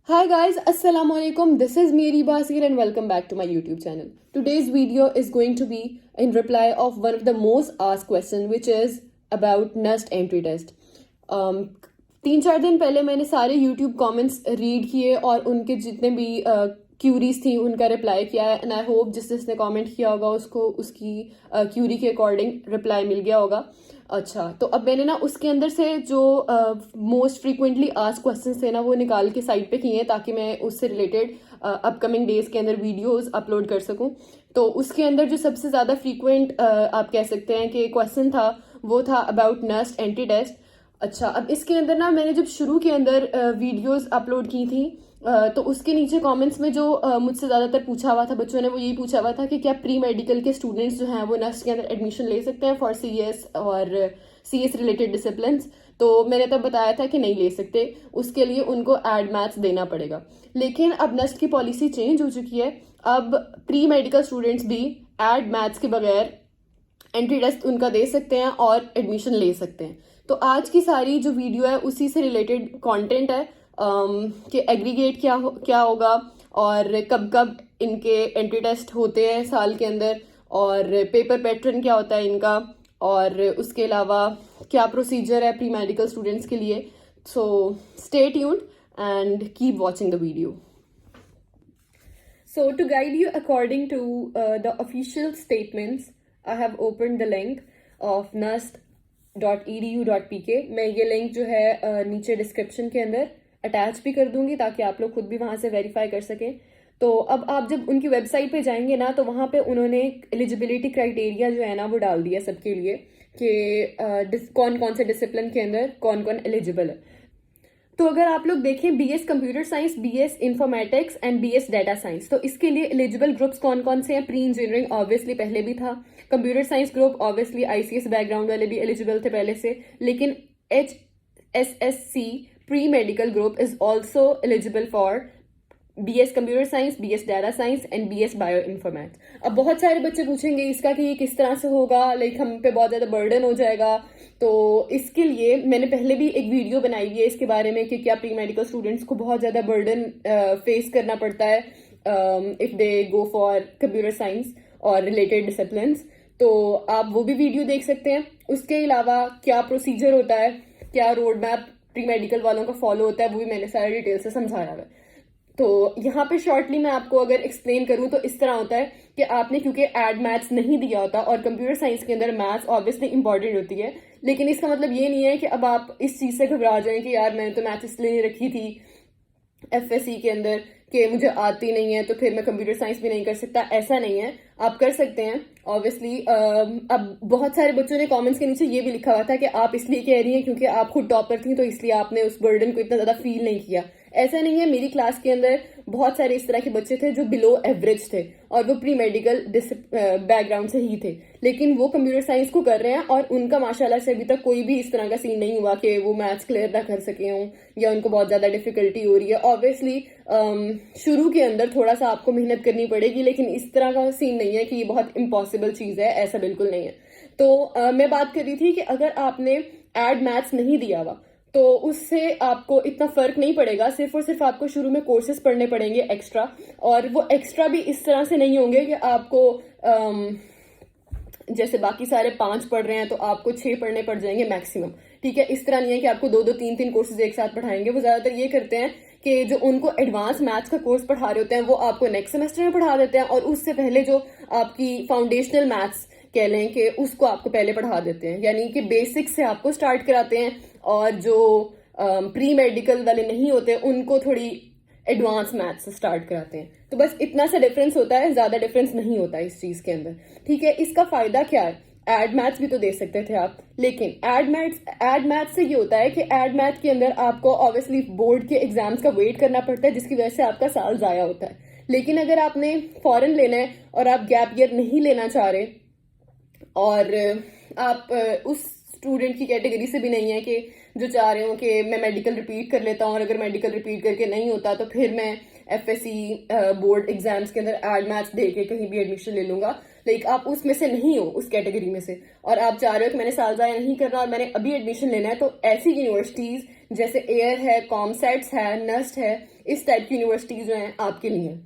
Hi guys, Assalamu alaikum. This is Mary Basir and welcome back to my YouTube channel. Today's video is going to be in reply of one of the most asked question which is about NUST entry test. 3-4 दिन पहले मैंने सारे YouTube comments read किए और उनके जितने भी curies थी उनका रिप्लाई किया है एंड आई होप जिसने कमेंट किया होगा उसको उसकी क्यूरी के अकॉर्डिंग रिप्लाई मिल गया होगा. अच्छा, तो अब मैंने ना उसके अंदर से जो मोस्ट फ्रीक्वेंटली आस्क्ड क्वेश्चंस थे ना वो निकाल के साइड पे किए हैं ताकि मैं उससे रिलेटेड अपकमिंग डेज के अंदर वीडियोस अपलोड कर सकूं. तो उसके अंदर जो सबसे ज़्यादा फ्रीक्वेंट आप कह सकते हैं कि क्वेश्चन था वो था अबाउट नस्ट एंटी टेस्ट. अच्छा, अब इसके अंदर ना मैंने जब शुरू के अंदर वीडियोस अपलोड की थी तो उसके नीचे कमेंट्स में जो मुझसे ज़्यादातर पूछा हुआ था बच्चों ने वो यही पूछा हुआ था कि क्या प्री मेडिकल के स्टूडेंट्स जो हैं वो नर्स के अंदर एडमिशन ले सकते हैं फॉर सीएस और सीएस रिलेटेड डिसिप्लिन्स. तो मैंने तब बताया था कि नहीं ले सकते, उसके लिए उनको एड मैथ्स देना पड़ेगा. लेकिन अब नस्ट की पॉलिसी चेंज हो चुकी है. अब प्री मेडिकल स्टूडेंट्स भी एड मैथ्स के बगैर एंट्री टेस्ट उनका दे सकते हैं और एडमिशन ले सकते हैं. तो आज की सारी जो वीडियो है उसी से रिलेटेड कंटेंट है कि एग्रीगेट क्या होगा और कब कब इनके एंट्री टेस्ट होते हैं साल के अंदर और पेपर पैटर्न क्या होता है इनका और उसके अलावा क्या प्रोसीजर है प्री मेडिकल स्टूडेंट्स के लिए. So stay tuned and keep watching the video. So to guide you according to the official statements, I have opened the link of nust.edu.pk. मैं ये लिंक जो है नीचे डिस्क्रिप्शन के अंदर अटैच भी कर दूंगी ताकि आप लोग खुद भी वहाँ से वेरीफाई कर सकें. तो अब आप जब उनकी वेबसाइट पे जाएंगे ना तो वहाँ पे उन्होंने एलिजिबिलिटी क्राइटेरिया जो है ना वो डाल दिया सबके लिए कि कौन कौन से डिसिप्लिन के अंदर कौन कौन एलिजिबल है. तो अगर आप लोग देखें BS computer science, BS informatics and BS data science, तो इसके लिए एलिजिबल ग्रुप्स कौन कौन से हैं. प्री इंजीनियरिंग ऑब्वियसली पहले भी था. Computer science group obviously ICS background वाले भी एलिजिबल थे पहले से. लेकिन HSSC pre medical group is also eligible for BS computer science, BS data science and BS bioinformatics. अब बहुत सारे बच्चे पूछेंगे इसका कि ये किस तरह से होगा, लाइक हम पे बहुत ज़्यादा बर्डन हो जाएगा. तो इसके लिए मैंने पहले भी एक वीडियो बनाई हुई है इसके बारे में कि क्या प्री मेडिकल स्टूडेंट्स को बहुत ज़्यादा बर्डन फेस करना पड़ता है if they go for computer science और रिलेटेड डिसिप्लिन्स. तो आप वो भी वीडियो देख सकते हैं. उसके अलावा क्या प्रोसीजर होता है, क्या रोड मैप प्री मेडिकल वालों का फॉलो होता है, वो भी मैंने सारा डिटेल से समझाया हुआ है. तो यहाँ पे शॉर्टली मैं आपको अगर एक्सप्लेन करूँ तो इस तरह होता है कि आपने क्योंकि एड मैथ्स नहीं दिया होता और कंप्यूटर साइंस के अंदर मैथ्स ऑब्वियसली इंपॉर्टेंट होती है, लेकिन इसका मतलब ये नहीं है कि अब आप इस चीज़ से घबरा जाएं कि यार मैंने तो मैथ्स इसलिए नहीं रखी थी एफएससी के अंदर कि मुझे आती नहीं है तो फिर मैं कंप्यूटर साइंस भी नहीं कर सकता. ऐसा नहीं है, आप कर सकते हैं ऑब्वियसली. अब बहुत सारे बच्चों ने कमेंट्स के नीचे ये भी लिखा हुआ था कि आप इसलिए कह रही हैं क्योंकि आप खुद टॉपर थी तो इसलिए आपने उस बर्डन को इतना ज़्यादा फील नहीं किया. ऐसा नहीं है. मेरी क्लास के अंदर बहुत सारे इस तरह के बच्चे थे जो बिलो एवरेज थे और वो प्री मेडिकल बैकग्राउंड से ही थे, लेकिन वो कंप्यूटर साइंस को कर रहे हैं और उनका माशाल्लाह से अभी तक कोई भी इस तरह का सीन नहीं हुआ कि वो मैथ्स क्लियर ना कर सके हों या उनको बहुत ज़्यादा डिफिकल्टी हो रही है. ऑब्वियसली शुरू के अंदर थोड़ा सा आपको मेहनत करनी पड़ेगी, लेकिन इस तरह का सीन नहीं है कि ये बहुत इम्पॉसिबल चीज़ है, ऐसा बिल्कुल नहीं है. तो मैं बात कर रही थी कि अगर आपने एड मैथ्स नहीं दिया हुआ तो उससे आपको इतना फर्क नहीं पड़ेगा. सिर्फ और सिर्फ आपको शुरू में कोर्सेज पढ़ने पड़ेंगे एक्स्ट्रा, और वो एक्स्ट्रा भी इस तरह से नहीं होंगे कि आपको जैसे बाकी सारे 5 पढ़ रहे हैं तो आपको 6 पढ़ने पड़ जाएंगे मैक्सिमम. ठीक है, इस तरह नहीं है कि आपको 2-2 3-3 कोर्सेज एक साथ पढ़ाएंगे. वो ज्यादातर ये करते हैं कि जो उनको एडवांस मैथ्स का कोर्स पढ़ा रहे होते हैं वो आपको नेक्स्ट सेमेस्टर में पढ़ा देते हैं और उससे पहले जो आपकी फाउंडेशनल मैथ्स कह लें कि उसको आपको पहले पढ़ा देते हैं, यानी कि बेसिक से आपको स्टार्ट कराते हैं. और जो प्री मेडिकल वाले नहीं होते उनको थोड़ी एडवांस मैथ्स से स्टार्ट कराते हैं. तो बस इतना सा डिफरेंस होता है, ज़्यादा डिफरेंस नहीं होता इस चीज़ के अंदर. ठीक है, इसका फ़ायदा क्या है, एड मैथ्स भी तो दे सकते थे आप, लेकिन एड मैथ्स से ये होता है कि एड मैथ के अंदर आपको ऑब्वियसली बोर्ड के एग्जाम्स का वेट करना पड़ता है जिसकी वजह से आपका साल ज़ाया होता है. लेकिन अगर आपने फॉरन लेना है और आप गैप ईयर नहीं लेना चाह रहे और आप उस स्टूडेंट की कैटेगरी से भी नहीं है कि जो चाह रहे हो कि मैं मेडिकल रिपीट कर लेता हूँ और अगर मेडिकल रिपीट करके नहीं होता तो फिर मैं एफएससी बोर्ड एग्जाम्स के अंदर एड मैथ्स दे के कहीं भी एडमिशन ले लूंगा, लाइक आप उसमें से नहीं हो, उस कैटेगरी में से, और आप चाह रहे हो कि मैंने साल ज़ाया नहीं करना और मैंने अभी एडमिशन लेना है, तो ऐसी यूनिवर्सिटीज़ जैसे एयर है, कॉमसेट्स है, नस्ट है, इस टाइप की यूनिवर्सिटीज जो हैं आपके लिए।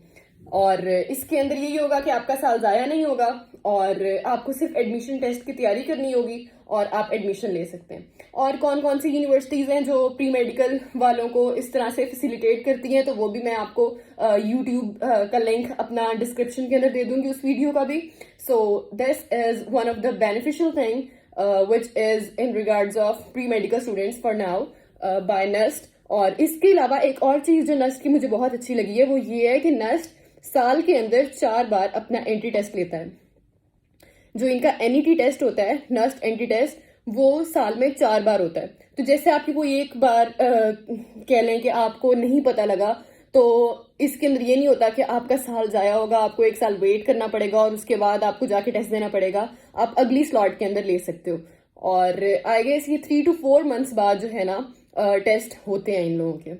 और इसके अंदर यही होगा कि आपका साल ज़ाया नहीं होगा और आपको सिर्फ एडमिशन टेस्ट की तैयारी करनी होगी और आप एडमिशन ले सकते हैं। और कौन कौन सी यूनिवर्सिटीज़ हैं जो प्री मेडिकल वालों को इस तरह से फैसिलिटेट करती हैं, तो वो भी मैं आपको यूट्यूब का लिंक अपना डिस्क्रिप्शन के अंदर दे दूंगी उस वीडियो का भी। So this is one of the beneficial thing which is in regards of pre medical students for now bye नस्ट। और इसके अलावा एक और चीज़ जो नस्ट की मुझे बहुत अच्छी लगी है वो ये है कि नस्ट साल के अंदर 4 बार अपना एंट्री टेस्ट लेता है। जो इनका एनईटी टेस्ट होता है, नस्ट एंट्री टेस्ट, वो साल में 4 बार होता है। तो जैसे आपकी कोई एक बार कह लें कि आपको नहीं पता लगा, तो इसके अंदर ये नहीं होता कि आपका साल जाया होगा, आपको 1 साल वेट करना पड़ेगा और उसके बाद आपको जाके टेस्ट देना पड़ेगा। आप अगली स्लॉट के अंदर ले सकते हो। और आई गेस ये 3 to 4 मंथ्स बाद जो है ना टेस्ट होते हैं इन लोगों के।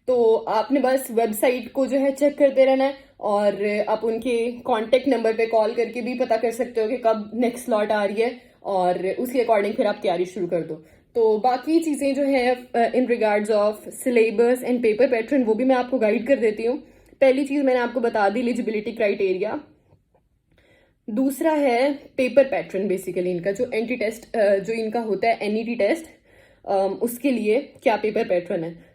तो आपने बस वेबसाइट को जो है चेक करते रहना है और आप उनके कांटेक्ट नंबर पे कॉल करके भी पता कर सकते हो कि कब नेक्स्ट स्लॉट आ रही है और उसके अकॉर्डिंग फिर आप तैयारी शुरू कर दो। तो बाकी चीज़ें जो है इन regards of syllabus and paper pattern वो भी मैं आपको गाइड कर देती हूँ। पहली चीज़ मैंने आपको बता दी एलिजिबिलिटी क्राइटेरिया। दूसरा है पेपर पैटर्न, बेसिकली इनका जो एंट्री टेस्ट जो इनका होता है एनईटी टेस्ट, उसके लिए क्या पेपर पैटर्न है।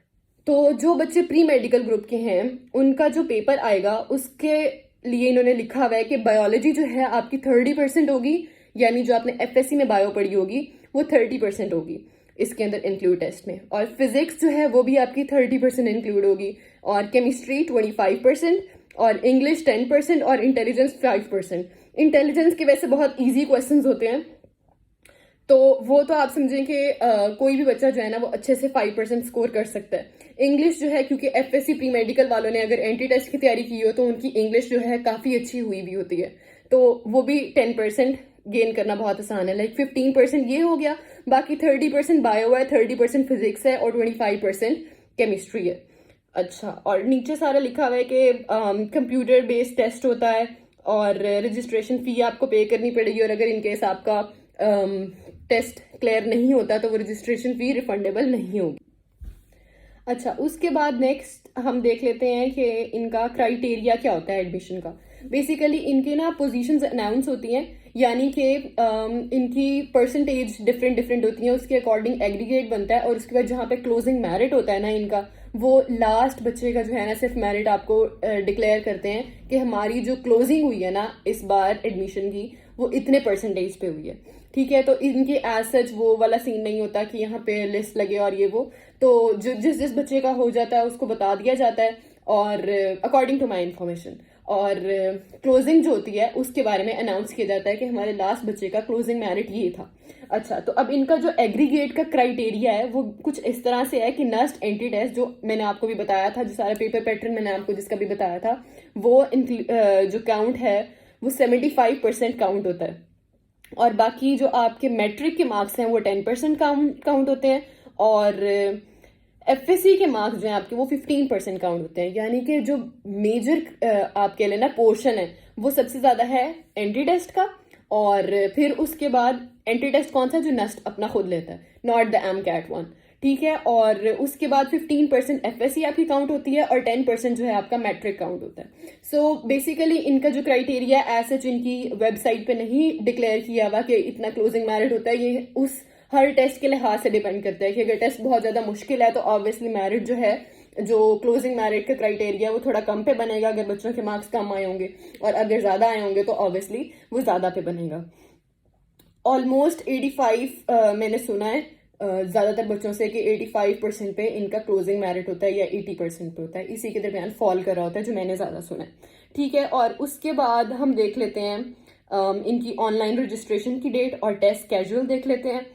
तो जो बच्चे प्री मेडिकल ग्रुप के हैं उनका जो पेपर आएगा उसके लिए इन्होंने लिखा हुआ है कि बायोलॉजी जो है आपकी 30% होगी, यानी जो आपने एफएससी में बायो पढ़ी होगी वो 30% होगी इसके अंदर इंक्लूड टेस्ट में। और फिजिक्स जो है वो भी आपकी 30% इंक्लूड होगी, और केमिस्ट्री 25%, और इंग्लिश 10%, और इंटेलिजेंस 5%। इंटेलिजेंस के वैसे बहुत ईजी क्वेश्चंस होते हैं, तो वो तो आप समझें कि कोई भी बच्चा जो है ना वो अच्छे से 5% स्कोर कर सकता है। इंग्लिश जो है, क्योंकि एफएससी प्री मेडिकल वालों ने अगर एंट्री टेस्ट की तैयारी की हो तो उनकी इंग्लिश जो है काफ़ी अच्छी हुई भी होती है, तो वो भी 10% गेन करना बहुत आसान है। लाइक 15% ये हो गया, बाकी 30% बायो है, 30% फिजिक्स है और 25% केमिस्ट्री है। अच्छा, और नीचे सारा लिखा हुआ है कि कंप्यूटर बेस्ड टेस्ट होता है और रजिस्ट्रेशन फ़ी आपको पे करनी पड़ेगी, और अगर इनकेस आपका टेस्ट क्लियर नहीं होता तो वो रजिस्ट्रेशन फ़ी रिफंडेबल नहीं होगी। अच्छा, उसके बाद नेक्स्ट हम देख लेते हैं कि इनका क्राइटेरिया क्या होता है एडमिशन का। बेसिकली इनके ना पोजीशंस अनाउंस होती हैं, यानी कि इनकी परसेंटेज डिफरेंट होती हैं, उसके अकॉर्डिंग एग्रीगेट बनता है, और उसके बाद जहाँ पे क्लोजिंग मेरिट होता है ना इनका, वो लास्ट बच्चे का जो है ना सिर्फ मेरिट आपको डिक्लेयर करते हैं कि हमारी जो क्लोजिंग हुई है ना इस बार एडमिशन की वो इतने परसेंटेज पे हुई है। ठीक है, तो इनके एज सच वो वाला सीन नहीं होता कि यहाँ पे लिस्ट लगे और ये वो, तो जो जिस बच्चे का हो जाता है उसको बता दिया जाता है, और अकॉर्डिंग टू माई इन्फॉर्मेशन। और क्लोजिंग जो होती है उसके बारे में अनाउंस किया जाता है कि हमारे लास्ट बच्चे का क्लोजिंग मेरिट ये था। अच्छा, तो अब इनका जो एग्रीगेट का क्राइटेरिया है वो कुछ इस तरह से है कि नस्ट एंट्री टेस्ट जो मैंने आपको भी बताया था, जो सारा पेपर पैटर्न मैंने आपको जिसका भी बताया था, वो जो काउंट है वो 75% काउंट होता है, और बाकी जो आपके मैट्रिक के मार्क्स हैं वो 10% काउंट होते हैं, और एफएससी के मार्क्स जो हैं आपके वो 15% काउंट होते हैं। यानी कि जो मेजर आप कह लेना पोर्शन है वो सबसे ज़्यादा है एंट्री टेस्ट का, और फिर उसके बाद एंट्री टेस्ट कौन सा, जो नस्ट अपना खुद लेता है, नॉट द एमकैट वन। ठीक है, और उसके बाद 15% एफएससी आपकी काउंट होती है, और 10% जो है आपका मैट्रिक काउंट होता है। सो बेसिकली इनका जो क्राइटेरिया एज सच इनकी वेबसाइट पे नहीं डिक्लेयर किया हुआ कि इतना क्लोजिंग मेरिट होता है, ये उस हर टेस्ट के लिहाज से डिपेंड करता है कि अगर टेस्ट बहुत ज़्यादा मुश्किल है तो ऑब्वियसली मेरिट जो है, जो क्लोजिंग मेरिट का क्राइटेरिया वो थोड़ा कम पे बनेगा अगर बच्चों के मार्क्स कम आए होंगे, और अगर ज़्यादा आए होंगे तो ऑब्वियसली वो ज़्यादा पे बनेगा। ऑलमोस्ट 85 मैंने सुना है ज़्यादातर बच्चों से कि 85% पे इनका क्लोजिंग मेरिट होता है, या 80% पे होता है, इसी के दरमियान फॉल कर रहा होता है, जो मैंने ज़्यादा सुना है। ठीक है, और उसके बाद हम देख लेते हैं इनकी ऑनलाइन रजिस्ट्रेशन की डेट और टेस्ट स्केड्यूल देख लेते हैं।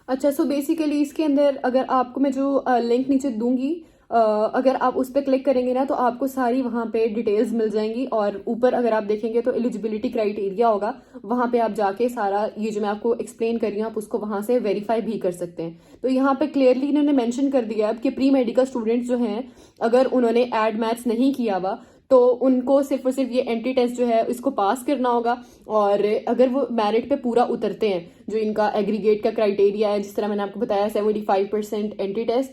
अच्छा, सो बेसिकली इसके अंदर अगर आपको मैं जो लिंक नीचे दूंगी, अगर आप उस पर क्लिक करेंगे ना तो आपको सारी वहाँ पे डिटेल्स मिल जाएंगी, और ऊपर अगर आप देखेंगे तो एलिजिबिलिटी क्राइटेरिया होगा, वहाँ पे आप जाके सारा ये जो मैं आपको एक्सप्लेन कर रही हूँ आप उसको वहाँ से वेरीफाई भी कर सकते हैं। तो यहाँ पे क्लियरली इन्होंने मेंशन कर दिया है कि प्री मेडिकल स्टूडेंट्स जो हैं अगर उन्होंने एड मैथ्स नहीं किया हुआ तो उनको सिर्फ और सिर्फ ये एंट्री टेस्ट जो है इसको पास करना होगा। और अगर वो मेरिट पे पूरा उतरते हैं, जो इनका एग्रीगेट का क्राइटेरिया है, जिस तरह मैंने आपको बताया 75% एंट्री टेस्ट,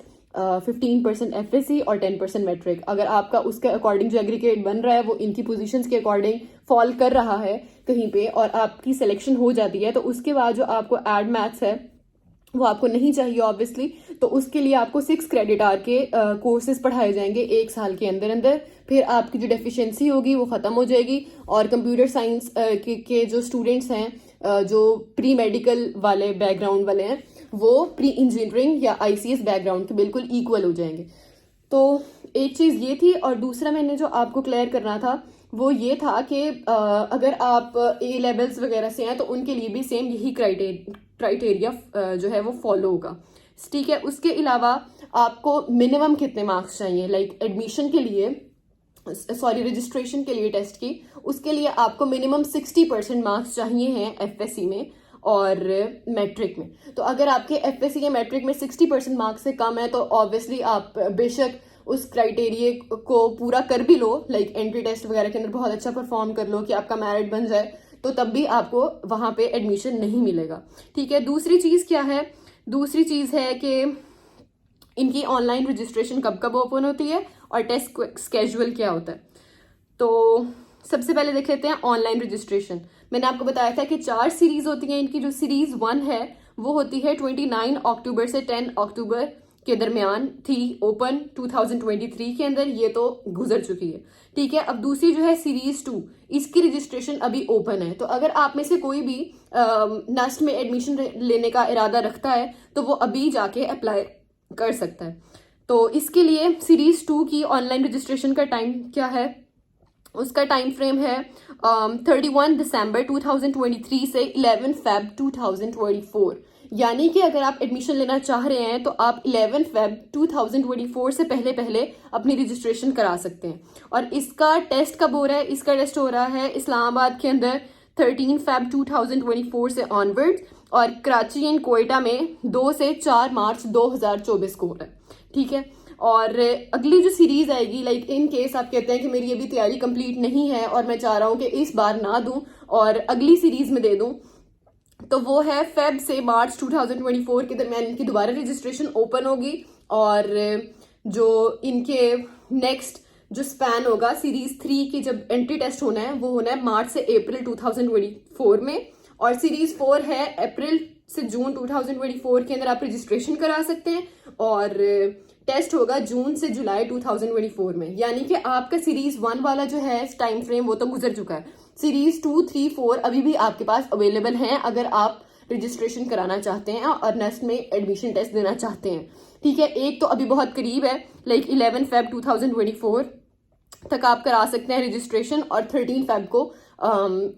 15% FSC और 10% मैट्रिक, अगर आपका उसके अकॉर्डिंग जो एग्रीगेट बन रहा है वो इनकी पोजीशंस के अकॉर्डिंग फॉल कर रहा है कहीं पे और आपकी सिलेक्शन हो जाती है, तो उसके बाद जो आपको एड मैथ्स है वो आपको नहीं चाहिए ऑब्वियसली, तो उसके लिए आपको 6 क्रेडिट आवर के कोर्सेज पढ़ाए जाएंगे 1 साल के अंदर अंदर। फिर आपकी जो डेफिशिएंसी होगी वो ख़त्म हो जाएगी और कंप्यूटर साइंस के जो स्टूडेंट्स हैं, जो प्री मेडिकल वाले बैकग्राउंड वाले हैं, वो प्री इंजीनियरिंग या ICS बैकग्राउंड के बिल्कुल इक्वल हो जाएंगे। तो एक चीज़ ये थी। और दूसरा मैंने जो आपको क्लियर करना था वो ये था कि अगर आप A लेवल्स वगैरह से हैं तो उनके लिए भी सेम यही क्राइटेरिया जो है वो फॉलो होगा, ठीक है। उसके अलावा आपको मिनिमम कितने मार्क्स चाहिए, लाइक एडमिशन के लिए, सॉरी रजिस्ट्रेशन के लिए टेस्ट की, उसके लिए आपको मिनिमम 60% मार्क्स चाहिए हैं FSC में और मैट्रिक में। तो अगर आपके FSC या मैट्रिक में 60% मार्क्स से कम है तो ऑब्वियसली आप बेशक उस क्राइटेरिया को पूरा कर भी लो, लाइक एंट्री टेस्ट वगैरह के अंदर बहुत अच्छा परफॉर्म कर लो कि आपका मेरिट बन जाए, तो तब भी आपको वहां पे एडमिशन नहीं मिलेगा, ठीक है। दूसरी चीज़ क्या है, दूसरी चीज़ है कि इनकी ऑनलाइन रजिस्ट्रेशन कब कब ओपन होती है और टेस्ट स्केड्यूल क्या होता है। तो सबसे पहले देख लेते हैं ऑनलाइन रजिस्ट्रेशन। मैंने आपको बताया था कि 4 सीरीज होती हैं इनकी। जो सीरीज 1 है वो होती है 29 अक्टूबर से 10 अक्टूबर के दरमियान, थी ओपन 2023 के अंदर, ये तो गुजर चुकी है, ठीक है। अब दूसरी जो है सीरीज 2, इसकी रजिस्ट्रेशन अभी ओपन है। तो अगर आप में से कोई भी नेक्स्ट में एडमिशन लेने का इरादा रखता है तो वो अभी जाके अप्लाई कर सकता है। तो इसके लिए सीरीज 2 की ऑनलाइन रजिस्ट्रेशन का टाइम क्या है, उसका टाइम फ्रेम है 31 दिसंबर 2023 से 11 फेब 2024। यानी कि अगर आप एडमिशन लेना चाह रहे हैं तो आप 11 फेब 2024 से पहले पहले अपनी रजिस्ट्रेशन करा सकते हैं। और इसका टेस्ट कब हो रहा है, इसका टेस्ट हो रहा है इस्लामाबाद के अंदर 13 फेब 2024 से ऑनवर्ड्स, और कराची एंड कोयटा में 2 से 4 मार्च 2024 को हो रहा है, ठीक है। और अगली जो सीरीज आएगी, लाइक इन केस आप कहते हैं कि मेरी अभी तैयारी कंप्लीट नहीं है और मैं चाह रहा हूँ कि इस बार ना दूं और अगली सीरीज में दे दूं, तो वो है फेब से मार्च 2024 के दरमियान इनकी दोबारा रजिस्ट्रेशन ओपन होगी। और जो इनके नेक्स्ट जो स्पैन होगा सीरीज 3 की जब एंट्री टेस्ट होना है वो होना है मार्च से अप्रैल 2024 में, और सीरीज 4 है अप्रैल से जून 2024 के अंदर आप रजिस्ट्रेशन करा सकते हैं, और टेस्ट होगा जून से जुलाई 2024 में। यानी कि आपका सीरीज 1 वाला जो है टाइम फ्रेम वो तो गुजर चुका है। सीरीज 2, 3, 4 अभी भी आपके पास अवेलेबल हैं अगर आप रजिस्ट्रेशन कराना चाहते हैं और नेक्स्ट में एडमिशन टेस्ट देना चाहते हैं, ठीक है। एक तो अभी बहुत करीब है, लाइक 11 फेब 2024 तक आप करा सकते हैं रजिस्ट्रेशन, और 13 फेब को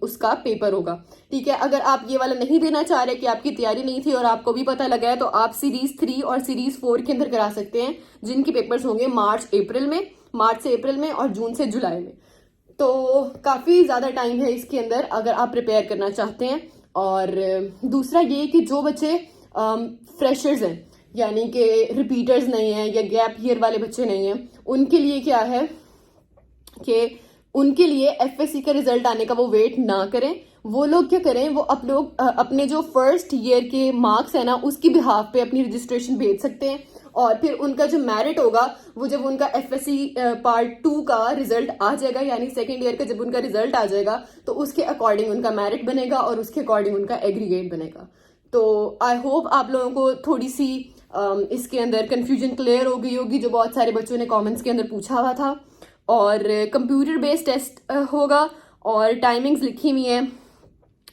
उसका पेपर होगा, ठीक है। अगर आप ये वाला नहीं देना चाह रहे कि आपकी तैयारी नहीं थी और आपको भी पता लगा है, तो आप सीरीज 3 और सीरीज 4 के अंदर करा सकते हैं, जिनके पेपर्स होंगे मार्च से अप्रैल में और जून से जुलाई में। तो काफ़ी ज़्यादा टाइम है इसके अंदर अगर आप प्रिपेयर करना चाहते हैं। और दूसरा ये कि जो बच्चे फ्रेशर्स हैं, यानी कि रिपीटर्स नहीं हैं या गैप ईयर वाले बच्चे नहीं हैं, उनके लिए क्या है कि उनके लिए FSC का रिजल्ट आने का वो वेट ना करें। वो लोग क्या करें, वो अपने जो फर्स्ट ईयर के मार्क्स है ना उसकी बिहाफ पे अपनी रजिस्ट्रेशन भेज सकते हैं, और फिर उनका जो मेरिट होगा वो जब उनका FSC पार्ट 2 का रिजल्ट आ जाएगा, यानी सेकेंड ईयर का जब उनका रिजल्ट आ जाएगा तो उसके अकॉर्डिंग उनका मेरिट बनेगा और उसके अकॉर्डिंग उनका एग्रीगेट बनेगा। तो आई होप आप लोगों को थोड़ी सी इसके अंदर कंफ्यूजन क्लियर हो गई होगी, जो बहुत सारे बच्चों ने कॉमेंट्स के अंदर पूछा हुआ था। और कंप्यूटर बेस्ड टेस्ट होगा और टाइमिंग्स लिखी हुई हैं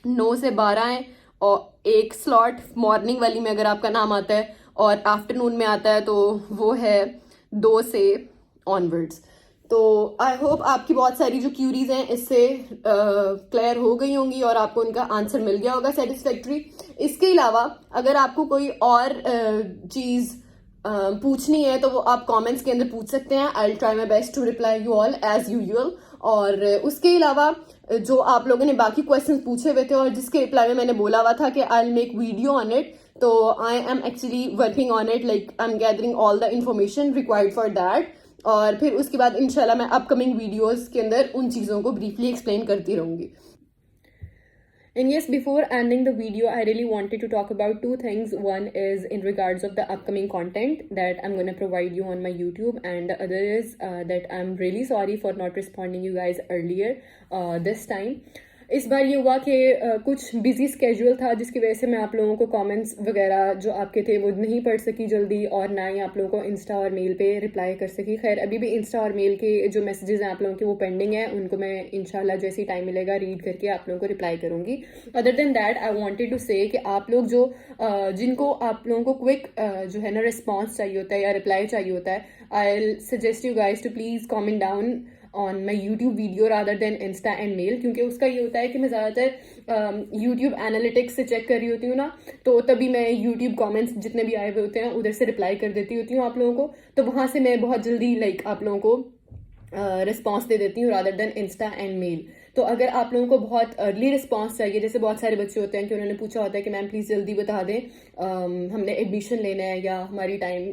9 से 12 है, और एक स्लॉट मॉर्निंग वाली में अगर आपका नाम आता है और आफ्टरनून में आता है तो वो है 2 से ऑनवर्ड्स। तो आई होप आपकी बहुत सारी जो क्यूरीज हैं इससे क्लियर हो गई होंगी और आपको उनका आंसर मिल गया होगा सेटिस्फैक्ट्री। इसके अलावा अगर आपको कोई और चीज़ पूछनी है तो वो आप कमेंट्स के अंदर पूछ सकते हैं। I will try my best to reply you all as usual. और उसके अलावा जो आप लोगों ने बाकी क्वेश्चन पूछे हुए थे और जिसके रिप्लाई में मैंने बोला हुआ था कि I will make video on it, तो I am actually working on it, like I am gathering all the information required for that. और फिर उसके बाद इंशाल्लाह मैं अपकमिंग वीडियोस के अंदर उन चीज़ों को ब्रीफली एक्सप्लेन करती रहूँगी. And yes, before ending the video, I really wanted to talk about two things. One is in regards of the upcoming content that I'm going to provide you on my YouTube, and the other is that I'm really sorry for not responding you guys earlier this time. इस बार ये हुआ कि कुछ busy schedule था जिसकी वजह से मैं आप लोगों को कमेंट्स वगैरह जो आपके थे वो नहीं पढ़ सकी जल्दी, और ना ही आप लोगों को इंस्टा और मेल पे रिप्लाई कर सकी. खैर अभी भी इंस्टा और मेल के जो मैसेजेस हैं आप लोगों के वो पेंडिंग है, उनको मैं इंशाल्लाह जैसे ही टाइम मिलेगा रीड करके आप लोगों को रिप्लाई करूँगी. Other than that I wanted to say कि आप लोग जो जिनको आप लोगों को क्विक जो है ना रिस्पॉन्स चाहिए होता है या रिप्लाई चाहिए होता है, I suggest you guys to please comment down on my YouTube video rather than insta and mail, क्योंकि उसका ये होता है कि मैं ज़्यादातर यूट्यूब एनालिटिक्स से चेक कर रही होती हूँ ना, तो तभी मैं यूट्यूब कमेंट्स जितने भी आए हुए होते हैं उधर से रिप्लाई कर देती होती हूँ आप लोगों को, तो वहाँ से मैं बहुत जल्दी आप लोगों को रिस्पॉन्स दे देती हूँ rather than insta and mail. तो अगर आप लोगों को बहुत अर्ली रिस्पॉन्स चाहिए, जैसे बहुत सारे बच्चे होते हैं कि उन्होंने पूछा होता है कि मैम प्लीज़ जल्दी बता दें, हमने एडमिशन लेना है या हमारी टाइम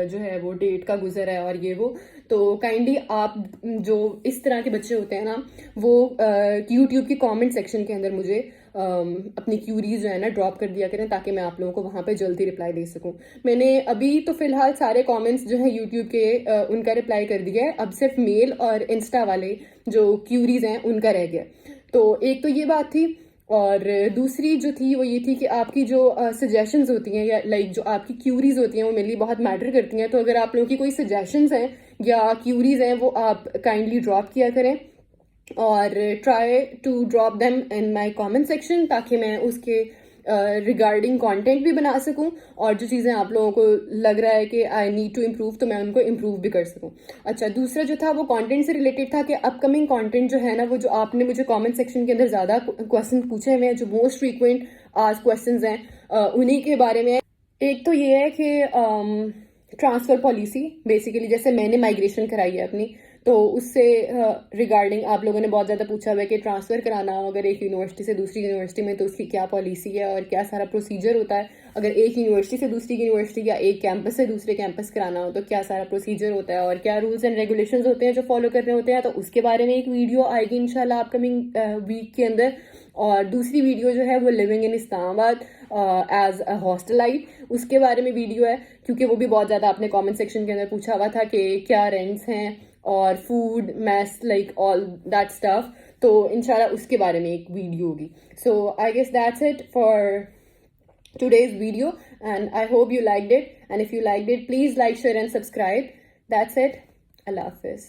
जो है वो डेट का गुजर है और ये वो, तो काइंडली आप जो इस तरह के बच्चे होते हैं ना वो यूट्यूब की कमेंट सेक्शन के अंदर मुझे अपनी क्यूरीज जो है ना ड्रॉप कर दिया करें ताकि मैं आप लोगों को वहाँ पे जल्दी रिप्लाई दे सकूँ. मैंने अभी तो फिलहाल सारे कमेंट्स जो है यूट्यूब के उनका रिप्लाई कर दिया है, अब सिर्फ मेल और इंस्टा वाले जो क्यूरीज हैं उनका रह गया. तो एक तो ये बात थी, और दूसरी जो थी वो ये थी कि आपकी जो सजेशंस होती हैं या जो आपकी क्यूरीज होती हैं वो मेरे लिए बहुत मैटर करती हैं. तो अगर आप लोगों की कोई सजेशंस हैं या क्यूरीज हैं वो आप काइंडली ड्रॉप किया करें और try to drop them in my comment section, ताकि मैं उसके रिगार्डिंग कंटेंट भी बना सकूं, और जो चीज़ें आप लोगों को लग रहा है कि आई नीड टू इम्प्रूव तो मैं उनको इम्प्रूव भी कर सकूं. अच्छा, दूसरा जो था वो कंटेंट से रिलेटेड था कि अपकमिंग कंटेंट जो है ना वो जो आपने मुझे कमेंट सेक्शन के अंदर ज़्यादा क्वेश्चन पूछे हुए हैं, जो मोस्ट फ्रीक्वेंट आज क्वेश्चन हैं उन्हीं के बारे में. एक तो ये है कि ट्रांसफ़र पॉलिसी, बेसिकली जैसे मैंने माइग्रेशन कराई है अपनी, तो उससे रिगार्डिंग आप लोगों ने बहुत ज़्यादा पूछा हुआ है कि ट्रांसफ़र कराना हो अगर एक यूनिवर्सिटी से दूसरी यूनिवर्सिटी में तो उसकी क्या पॉलिसी है और क्या सारा प्रोसीजर होता है. अगर एक यूनिवर्सिटी से दूसरी यूनिवर्सिटी या एक कैंपस से दूसरे कैंपस कराना हो तो क्या सारा प्रोसीजर होता है और क्या रूल्स एंड रेगुलेशंस होते हैं जो फॉलो करने होते हैं. तो उसके बारे में एक वीडियो आएगी इंशाल्लाह अपकमिंग वीक के अंदर. और दूसरी वीडियो जो है वो living in Islamabad as a hostelite, उसके बारे में वीडियो है, क्योंकि वो भी बहुत ज़्यादा आपने कमेंट सेक्शन के अंदर पूछा हुआ था कि क्या रेंट्स हैं और food mess all that stuff. तो इंशाल्लाह उसके बारे में एक वीडियो होगी. So I guess that's it for today's video, and I hope you liked it, and if you liked it please like, share and subscribe. That's it. Allah Hafiz.